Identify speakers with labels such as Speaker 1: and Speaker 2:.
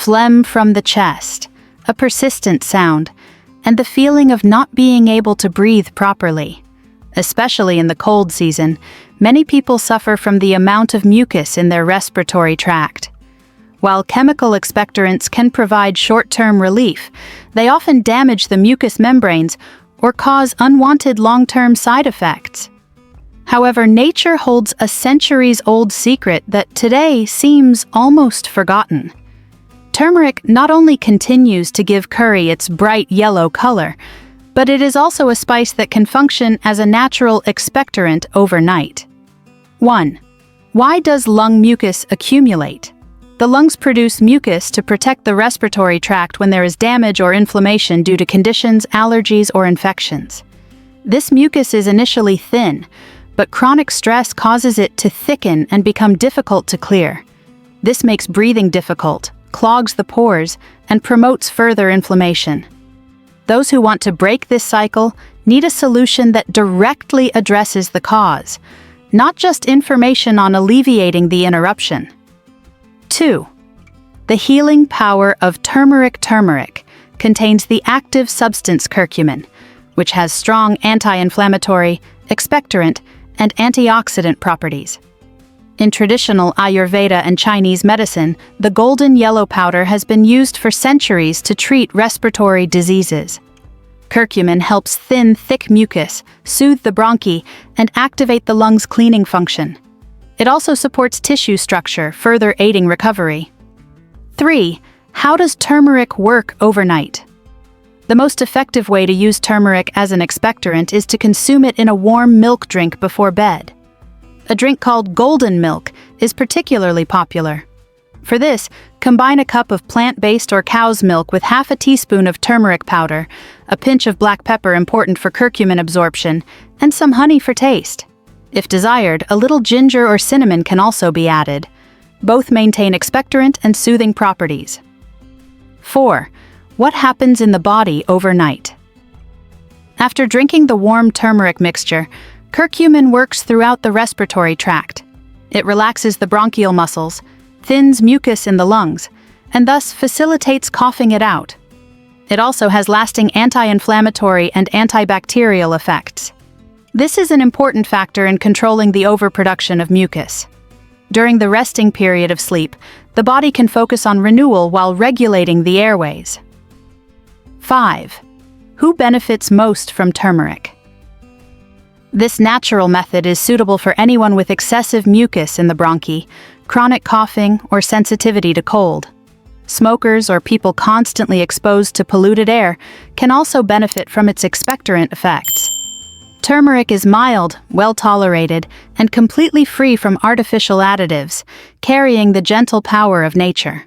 Speaker 1: phlegm from the chest, a persistent sound, and the feeling of not being able to breathe properly. Especially in the cold season, many people suffer from the amount of mucus in their respiratory tract. While chemical expectorants can provide short-term relief, they often damage the mucous membranes or cause unwanted long-term side effects. However, nature holds a centuries-old secret that today seems almost forgotten. Turmeric not only continues to give curry its bright yellow color, but it is also a spice that can function as a natural expectorant overnight. 1. Why does lung mucus accumulate? The lungs produce mucus to protect the respiratory tract when there is damage or inflammation due to conditions, allergies, or infections. This mucus is initially thin, but chronic stress causes it to thicken and become difficult to clear. This makes breathing difficult, clogs the pores, and promotes further inflammation. Those who want to break this cycle need a solution that directly addresses the cause, not just information on alleviating the interruption. 2. The healing power of turmeric. Turmeric contains the active substance curcumin, which has strong anti-inflammatory, expectorant, and antioxidant properties. In traditional Ayurveda and Chinese medicine, the golden yellow powder has been used for centuries to treat respiratory diseases. Curcumin helps thin thick mucus, soothe the bronchi, and activate the lungs' cleaning function. It also supports tissue structure, further aiding recovery. 3. How does turmeric work overnight? The most effective way to use turmeric as an expectorant is to consume it in a warm milk drink before bed. A drink called golden milk is particularly popular. For this, combine a cup of plant-based or cow's milk with half a teaspoon of turmeric powder, a pinch of black pepper important for curcumin absorption, and some honey for taste. If desired, a little ginger or cinnamon can also be added. Both maintain expectorant and soothing properties. 4. What happens in the body overnight? After drinking the warm turmeric mixture, curcumin works throughout the respiratory tract. It relaxes the bronchial muscles, thins mucus in the lungs, and thus facilitates coughing it out. It also has lasting anti-inflammatory and antibacterial effects. This is an important factor in controlling the overproduction of mucus. During the resting period of sleep, the body can focus on renewal while regulating the airways. 5. Who benefits most from turmeric? This natural method is suitable for anyone with excessive mucus in the bronchi, chronic coughing, or sensitivity to cold. Smokers or people constantly exposed to polluted air can also benefit from its expectorant effects. Turmeric is mild, well-tolerated, and completely free from artificial additives, carrying the gentle power of nature.